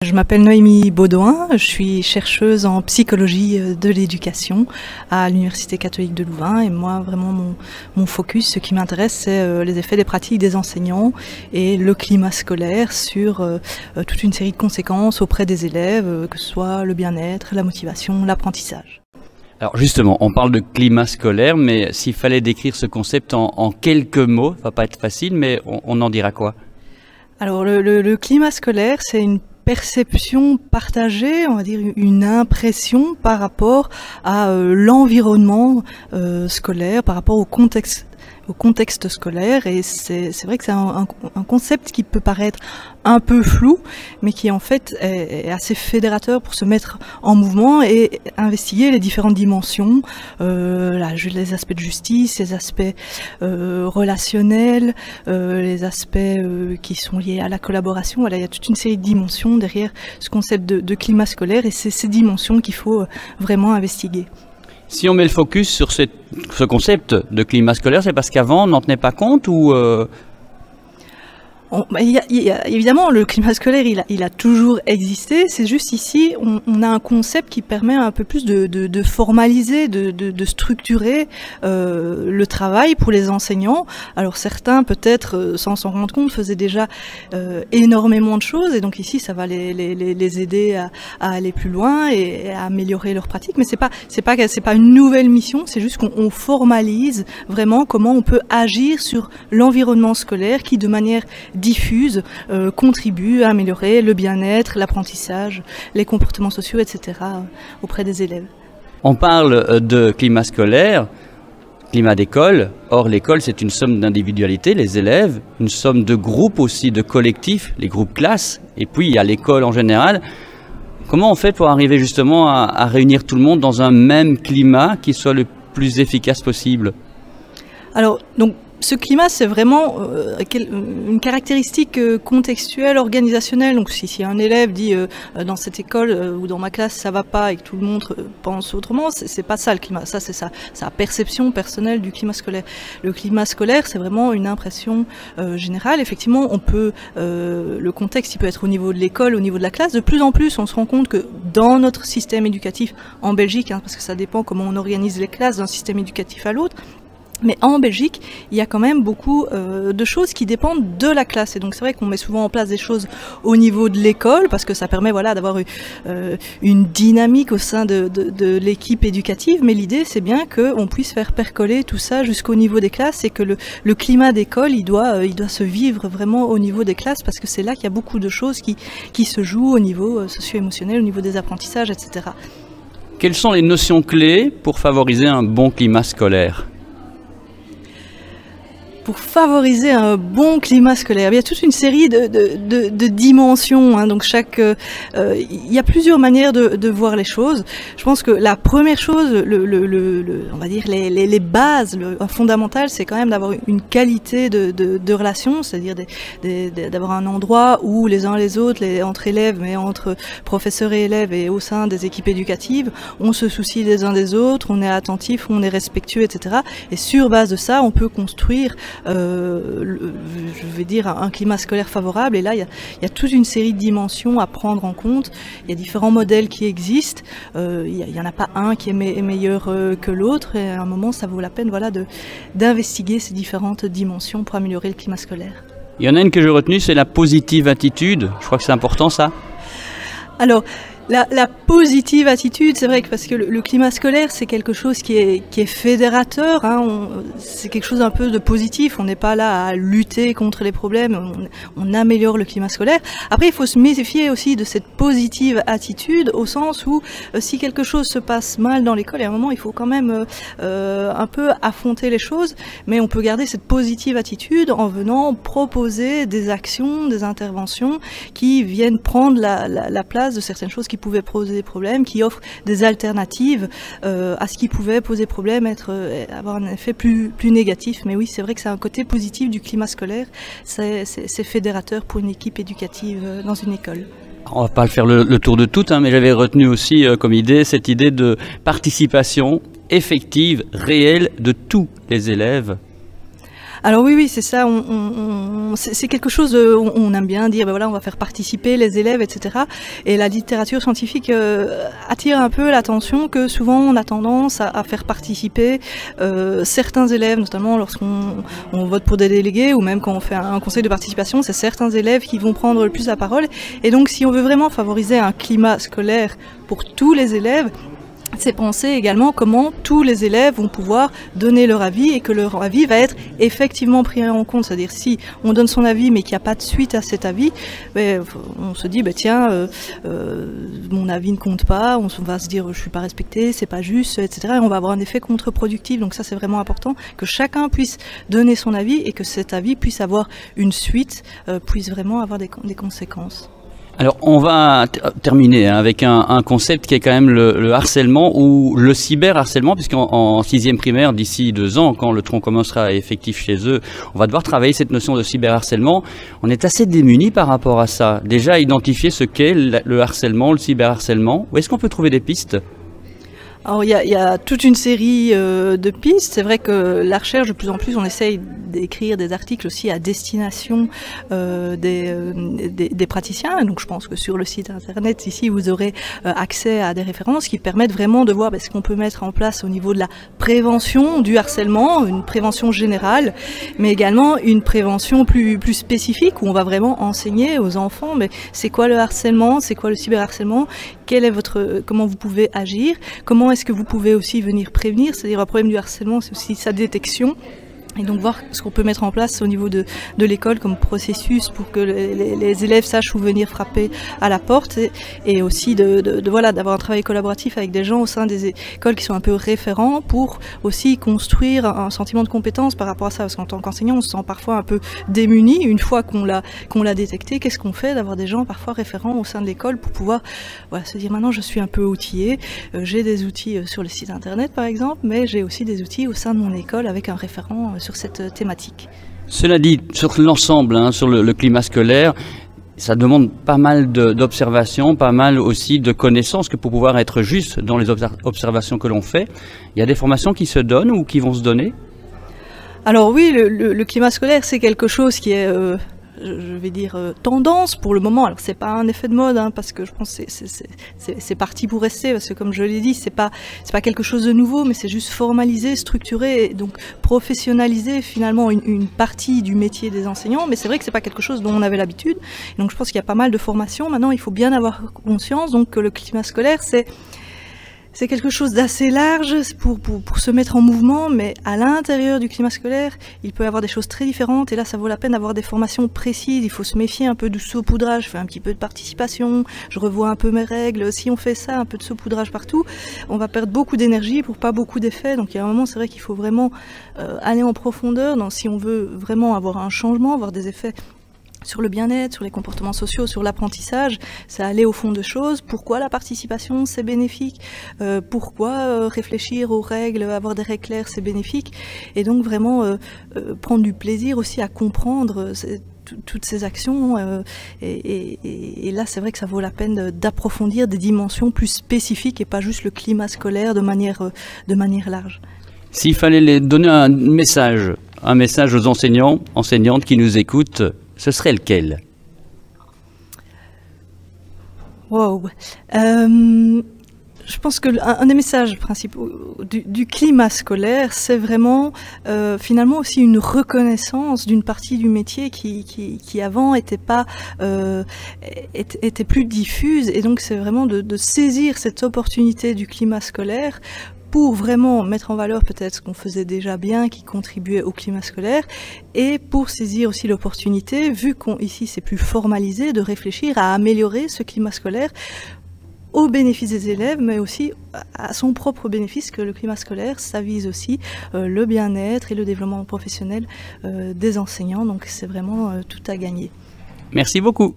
Je m'appelle Noémie Baudouin, je suis chercheuse en psychologie de l'éducation à l'Université catholique de Louvain et moi vraiment mon focus, ce qui m'intéresse, c'est les effets des pratiques des enseignants et le climat scolaire sur toute une série de conséquences auprès des élèves, que ce soit le bien-être, la motivation, l'apprentissage. Alors justement, on parle de climat scolaire, mais s'il fallait décrire ce concept en quelques mots, ça va pas être facile, mais on en dira quoi? Alors le climat scolaire, c'est une perception partagée, on va dire une impression par rapport à l'environnement scolaire, par rapport au contexte scolaire, et c'est vrai que c'est un concept qui peut paraître un peu flou, mais qui en fait est assez fédérateur pour se mettre en mouvement et investiguer les différentes dimensions, les aspects de justice, les aspects relationnels, les aspects qui sont liés à la collaboration. Voilà, il y a toute une série de dimensions derrière ce concept de climat scolaire, et c'est ces dimensions qu'il faut vraiment investiguer. Si on met le focus sur ce concept de climat scolaire, c'est parce qu'avant on n'en tenait pas compte ou évidemment, le climat scolaire, il a toujours existé. C'est juste ici, on a un concept qui permet un peu plus de formaliser, de structurer le travail pour les enseignants. Alors certains, peut-être, sans s'en rendre compte, faisaient déjà énormément de choses, et donc ici, ça va les aider à aller plus loin et à améliorer leurs pratiques. Mais c'est pas une nouvelle mission. C'est juste qu'on formalise vraiment comment on peut agir sur l'environnement scolaire qui, de manière diffuse, contribue à améliorer le bien-être, l'apprentissage, les comportements sociaux, etc. auprès des élèves. On parle de climat scolaire, climat d'école. Or, l'école, c'est une somme d'individualités, les élèves, une somme de groupes aussi, de collectifs, les groupes classes, et puis il y a l'école en général. Comment on fait pour arriver justement à réunir tout le monde dans un même climat qui soit le plus efficace possible? Alors, donc, ce climat, c'est vraiment une caractéristique contextuelle, organisationnelle. Donc, si un élève dit dans cette école ou dans ma classe ça va pas et que tout le monde pense autrement, c'est pas ça le climat. Ça, c'est sa perception personnelle du climat scolaire. Le climat scolaire, c'est vraiment une impression générale. Effectivement, le contexte, il peut être au niveau de l'école, au niveau de la classe. De plus en plus, on se rend compte que dans notre système éducatif en Belgique, parce que ça dépend comment on organise les classes d'un système éducatif à l'autre. Mais en Belgique, il y a quand même beaucoup de choses qui dépendent de la classe. Et donc c'est vrai qu'on met souvent en place des choses au niveau de l'école, parce que ça permet d'avoir une dynamique au sein de l'équipe éducative. Mais l'idée, c'est bien qu'on puisse faire percoler tout ça jusqu'au niveau des classes, et que le climat d'école, il doit se vivre vraiment au niveau des classes, parce que c'est là qu'il y a beaucoup de choses qui se jouent au niveau socio-émotionnel, au niveau des apprentissages, etc. Quelles sont les notions clés pour favoriser un bon climat scolaire ? Pour favoriser un bon climat scolaire, il y a toute une série de dimensions. Donc il y a plusieurs manières de voir les choses. Je pense que la première chose, on va dire les bases, fondamentales, c'est quand même d'avoir une qualité de relation, c'est-à-dire d'avoir un endroit où les uns les autres, entre élèves, mais entre professeurs et élèves et au sein des équipes éducatives, on se soucie les uns des autres, on est attentif, on est respectueux, etc. Et sur base de ça, on peut construire je vais dire un climat scolaire favorable. Et là, il y a toute une série de dimensions à prendre en compte. Il y a différents modèles qui existent. Il y en a pas un qui est meilleur que l'autre. Et à un moment, ça vaut la peine, d'investiguer ces différentes dimensions pour améliorer le climat scolaire. Il y en a une que j'ai retenue, c'est la positive attitude. Je crois que c'est important, ça. Alors, la positive attitude, c'est vrai que parce que le climat scolaire, c'est quelque chose qui est fédérateur, c'est quelque chose un peu de positif. On n'est pas là à lutter contre les problèmes, on améliore le climat scolaire. Après, il faut se méfier aussi de cette positive attitude, au sens où si quelque chose se passe mal dans l'école, à un moment, il faut quand même un peu affronter les choses, mais on peut garder cette positive attitude en venant proposer des actions, des interventions qui viennent prendre la place de certaines choses qui pouvaient poser des problèmes, qui offrent des alternatives à ce qui pouvait poser problème, avoir un effet plus négatif. Mais oui, c'est vrai que c'est un côté positif du climat scolaire, c'est fédérateur pour une équipe éducative dans une école. On va pas faire le tour de tout, mais j'avais retenu aussi comme idée cette idée de participation effective, réelle de tous les élèves. Alors oui, c'est ça. C'est quelque chose. On aime bien dire, ben voilà, on va faire participer les élèves, etc. Et la littérature scientifique attire un peu l'attention que souvent on a tendance à faire participer certains élèves, notamment lorsqu'on vote pour des délégués ou même quand on fait un conseil de participation, c'est certains élèves qui vont prendre le plus la parole. Et donc, si on veut vraiment favoriser un climat scolaire pour tous les élèves, c'est penser également comment tous les élèves vont pouvoir donner leur avis et que leur avis va être effectivement pris en compte. C'est-à-dire si on donne son avis mais qu'il n'y a pas de suite à cet avis, on se dit tiens, mon avis ne compte pas, on va se dire je suis pas respecté, c'est pas juste, etc. Et on va avoir un effet contre-productif. Donc ça c'est vraiment important que chacun puisse donner son avis et que cet avis puisse avoir une suite, puisse vraiment avoir des conséquences. Alors on va terminer avec un concept qui est quand même le harcèlement ou le cyberharcèlement, puisqu'en 6e primaire, d'ici 2 ans, quand le tronc commun sera effectif chez eux, on va devoir travailler cette notion de cyberharcèlement. On est assez démunis par rapport à ça. Déjà identifier ce qu'est le harcèlement, le cyberharcèlement. Où est-ce qu'on peut trouver des pistes ? Alors il y a toute une série de pistes. C'est vrai que la recherche, de plus en plus, on essaye d'écrire des articles aussi à destination des praticiens. Donc je pense que sur le site internet ici, vous aurez accès à des références qui permettent vraiment de voir ce qu'on peut mettre en place au niveau de la prévention du harcèlement, une prévention générale, mais également une prévention plus spécifique où on va vraiment enseigner aux enfants c'est quoi le harcèlement, c'est quoi le cyberharcèlement, comment vous pouvez agir, comment est-ce que vous pouvez aussi venir prévenir, c'est-à-dire un problème du harcèlement, c'est aussi sa détection. Et donc voir ce qu'on peut mettre en place au niveau de l'école comme processus pour que les élèves sachent où venir frapper à la porte et aussi d'avoir un travail collaboratif avec des gens au sein des écoles qui sont un peu référents pour aussi construire un sentiment de compétence par rapport à ça, parce qu'en tant qu'enseignant on se sent parfois un peu démuni une fois qu'on l'a détecté. Qu'est-ce qu'on fait d'avoir des gens parfois référents au sein de l'école pour pouvoir se dire maintenant je suis un peu outillé, j'ai des outils sur le site internet par exemple, mais j'ai aussi des outils au sein de mon école avec un référent sur cette thématique. Cela dit, sur l'ensemble, sur le climat scolaire, ça demande pas mal d'observations, pas mal aussi de connaissances que pour pouvoir être juste dans les observations que l'on fait. Il y a des formations qui se donnent ou qui vont se donner ? Alors oui, le climat scolaire, c'est quelque chose qui est... je vais dire tendance pour le moment. Alors c'est pas un effet de mode parce que je pense que c'est parti pour rester, parce que comme je l'ai dit, c'est pas quelque chose de nouveau, mais c'est juste formaliser, structurer et donc professionnaliser finalement une partie du métier des enseignants. Mais c'est vrai que c'est pas quelque chose dont on avait l'habitude. Donc je pense qu'il y a pas mal de formations. Maintenant, il faut bien avoir conscience donc que le climat scolaire c'est quelque chose d'assez large pour se mettre en mouvement, mais à l'intérieur du climat scolaire, il peut y avoir des choses très différentes, et là ça vaut la peine d'avoir des formations précises. Il faut se méfier un peu du saupoudrage, je fais un petit peu de participation, je revois un peu mes règles. Si on fait ça, un peu de saupoudrage partout, on va perdre beaucoup d'énergie pour pas beaucoup d'effets. Donc il y a un moment, c'est vrai qu'il faut vraiment aller en profondeur si on veut vraiment avoir un changement, avoir des effets sur le bien-être, sur les comportements sociaux, sur l'apprentissage, c'est aller au fond de choses. Pourquoi la participation, c'est bénéfique ? Pourquoi réfléchir aux règles, avoir des règles claires, c'est bénéfique ? Et donc vraiment prendre du plaisir aussi à comprendre toutes ces actions. Et là, c'est vrai que ça vaut la peine d'approfondir des dimensions plus spécifiques et pas juste le climat scolaire de manière large. S'il fallait donner un message aux enseignants, enseignantes qui nous écoutent, ce serait lequel ? Wow. Je pense que un des messages principaux du climat scolaire, c'est vraiment finalement aussi une reconnaissance d'une partie du métier qui avant était plus diffuse, et donc c'est vraiment de saisir cette opportunité du climat scolaire pour vraiment mettre en valeur peut-être ce qu'on faisait déjà bien, qui contribuait au climat scolaire, et pour saisir aussi l'opportunité, vu qu'ici c'est plus formalisé, de réfléchir à améliorer ce climat scolaire au bénéfice des élèves, mais aussi à son propre bénéfice, que le climat scolaire, ça vise aussi le bien-être et le développement professionnel des enseignants, donc c'est vraiment tout à gagner. Merci beaucoup.